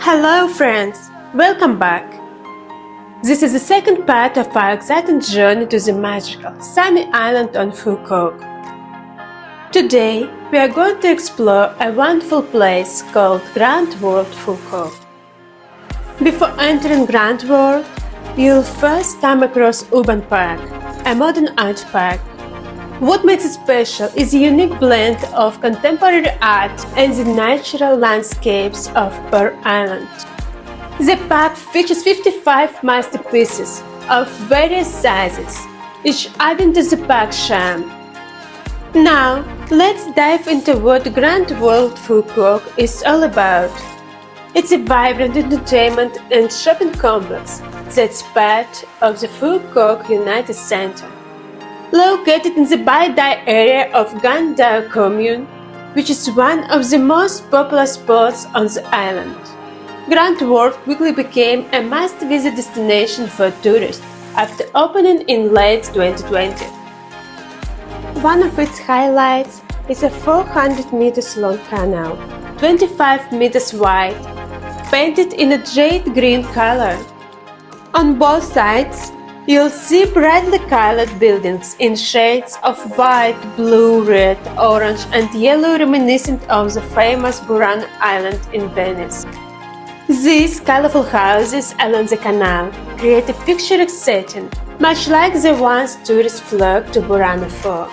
Hello friends, welcome back. This is the second part of our exciting journey to the magical, sunny island on Phu Quoc. Today, we are going to explore a wonderful place called Grand World Phu Quoc. Before entering Grand World, you'll first come across Urban Park, a modern art park. What makes it special is the unique blend of contemporary art and the natural landscapes of Phu Island. The park features 55 masterpieces of various sizes, each adding to the park's charm. Now, let's dive into what Grand World Phu Quoc is all about. It's a vibrant entertainment and shopping complex that's part of the Phu Quoc United Center. Located in the Bai Dai area of Gan Dao commune, which is one of the most popular spots on the island. Grand World quickly became a must-visit destination for tourists after opening in late 2020. One of its highlights is a 400 meters long canal, 25 meters wide, painted in a jade green color. On both sides, you'll see brightly colored buildings in shades of white, blue, red, orange, and yellow reminiscent of the famous Burana Island in Venice. These colorful houses along the canal create a picturesque setting, much like the ones tourists flock to Burana for.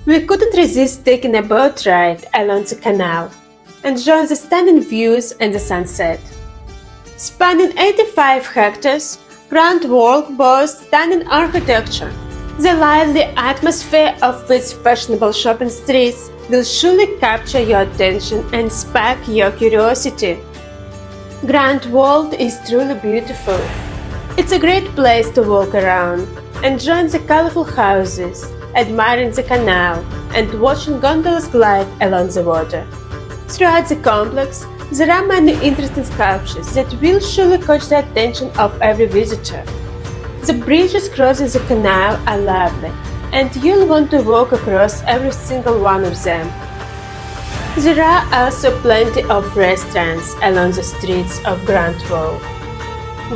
We couldn't resist taking a boat ride along the canal, enjoying the stunning views and the sunset. Spanning 85 hectares, Grand World boasts stunning architecture. The lively atmosphere of its fashionable shopping streets will surely capture your attention and spark your curiosity. Grand World is truly beautiful. It's a great place to walk around, enjoying the colorful houses, admiring the canal, and watching gondolas glide along the water. Throughout the complex, there are many interesting sculptures that will surely catch the attention of every visitor. The bridges crossing the canal are lovely, and you'll want to walk across every single one of them. There are also plenty of restaurants along the streets of Grand World,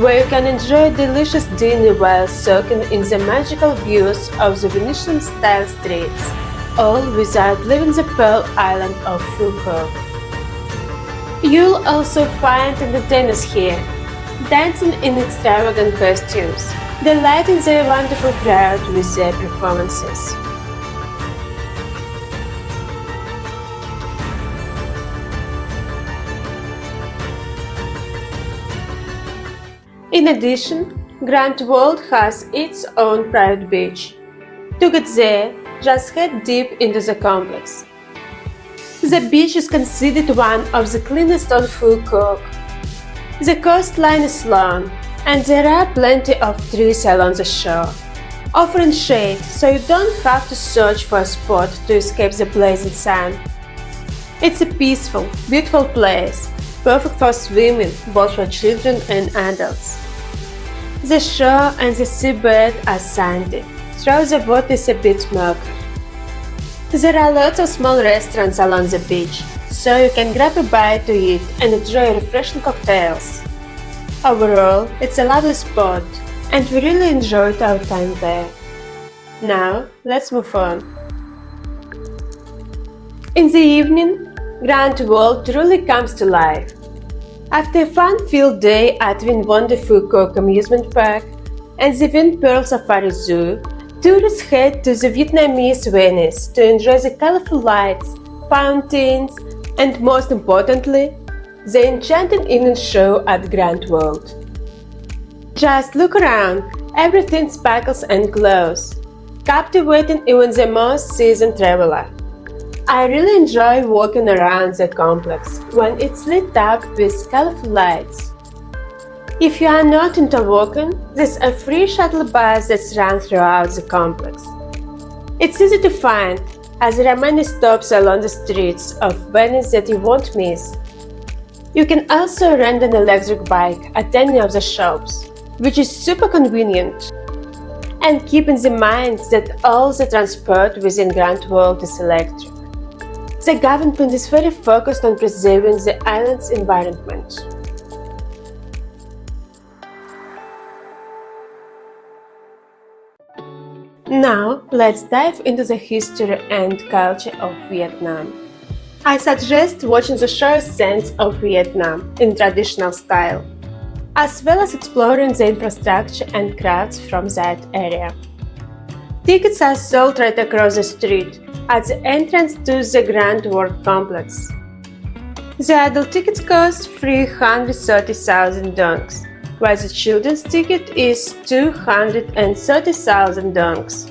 where you can enjoy a delicious dinner while soaking in the magical views of the Venetian-style streets, all without leaving the Pearl Island of Phu Quoc. You'll also find entertainers here, dancing in extravagant costumes, delighting the wonderful crowd with their performances. In addition, Grand World has its own private beach. To get there, just head deep into the complex. The beach is considered one of the cleanest on Phu Quoc. The coastline is long, and there are plenty of trees along the shore, offering shade so you don't have to search for a spot to escape the blazing sun. It's a peaceful, beautiful place, perfect for swimming both for children and adults. The shore and the seabed are sandy, though the water is a bit murky. There are lots of small restaurants along the beach, so you can grab a bite to eat and enjoy refreshing cocktails. Overall, it's a lovely spot, and we really enjoyed our time there. Now, let's move on. In the evening, Grand World truly comes to life. After a fun-filled day at Wind Wonder Phu Quoc Amusement Park and the Wind Pearl Safari Zoo, tourists head to the Vietnamese Venice to enjoy the colorful lights, fountains, and most importantly, the enchanting evening show at Grand World. Just look around, everything sparkles and glows, captivating even the most seasoned traveler. I really enjoy walking around the complex when it's lit up with colorful lights. If you are not into walking, there's a free shuttle bus that's run throughout the complex. It's easy to find, as there are many stops along the streets of Venice that you won't miss. You can also rent an electric bike at any of the shops, which is super convenient. And keep in mind that all the transport within Grand World is electric. The government is very focused on preserving the island's environment. Now, let's dive into the history and culture of Vietnam. I suggest watching the show Sense of Vietnam in traditional style, as well as exploring the infrastructure and crowds from that area. Tickets are sold right across the street at the entrance to the Grand World Complex. The adult tickets cost 330,000 dongs, while the children's ticket is 230,000 dongs.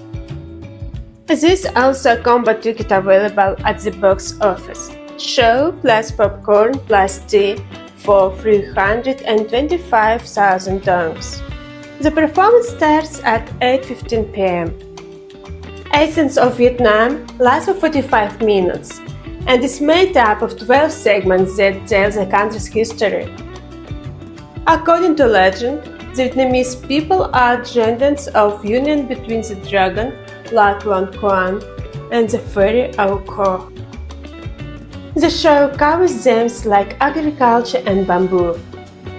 There is also a combo ticket available at the box office, show plus popcorn plus tea for 325,000 dongs. The performance starts at 8:15 p.m. Essence of Vietnam lasts for 45 minutes and is made up of 12 segments that tell the country's history. According to legend, the Vietnamese people are descendants of union between the dragon Lac Long Quan and the fairy Au Co. The show covers themes like agriculture and bamboo.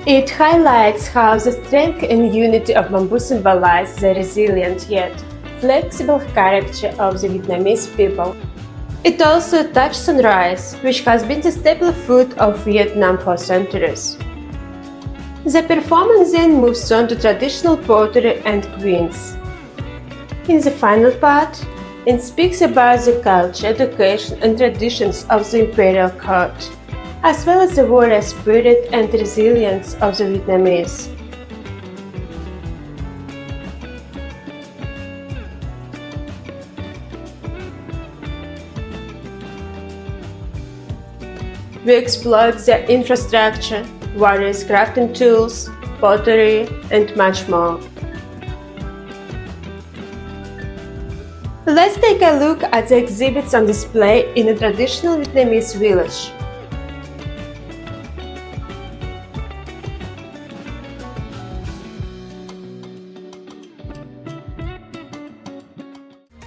It highlights how the strength and unity of bamboo symbolize the resilient yet flexible character of the Vietnamese people. It also touches on rice, which has been the staple food of Vietnam for centuries. The performance then moves on to traditional pottery and queens. In the final part, it speaks about the culture, education and traditions of the imperial court, as well as the warrior spirit and resilience of the Vietnamese. We explored the infrastructure, various crafting tools, pottery, and much more. Let's take a look at the exhibits on display in a traditional Vietnamese village.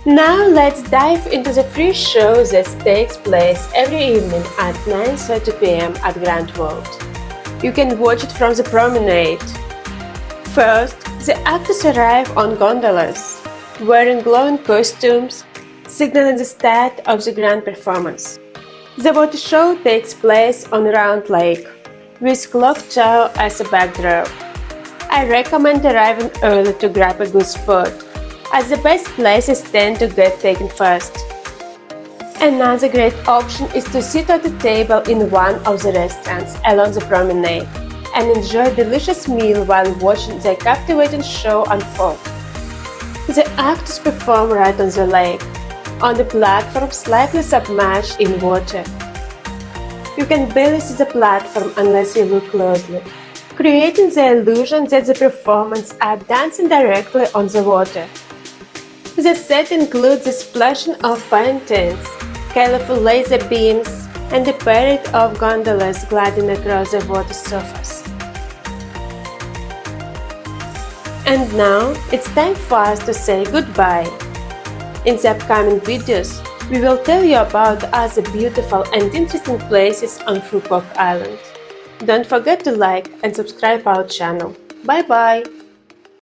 Now let's dive into the free show that takes place every evening at 9:30 p.m. at Grand World. You can watch it from the promenade. First, the actors arrive on gondolas, wearing glowing costumes, signaling the start of the grand performance. The water show takes place on a round lake, with clock tower as a backdrop. I recommend arriving early to grab a good spot, as the best places tend to get taken first. Another great option is to sit at a table in one of the restaurants along the promenade and enjoy a delicious meal while watching the captivating show unfold. The actors perform right on the lake, on the platform slightly submerged in water. You can barely see the platform unless you look closely, creating the illusion that the performers are dancing directly on the water. The set includes the splashing of fountains, colorful laser beams, and a parade of gondolas gliding across the water surface. And now, it's time for us to say goodbye. In the upcoming videos, we will tell you about other beautiful and interesting places on Phu Quoc Island. Don't forget to like and subscribe our channel. Bye bye!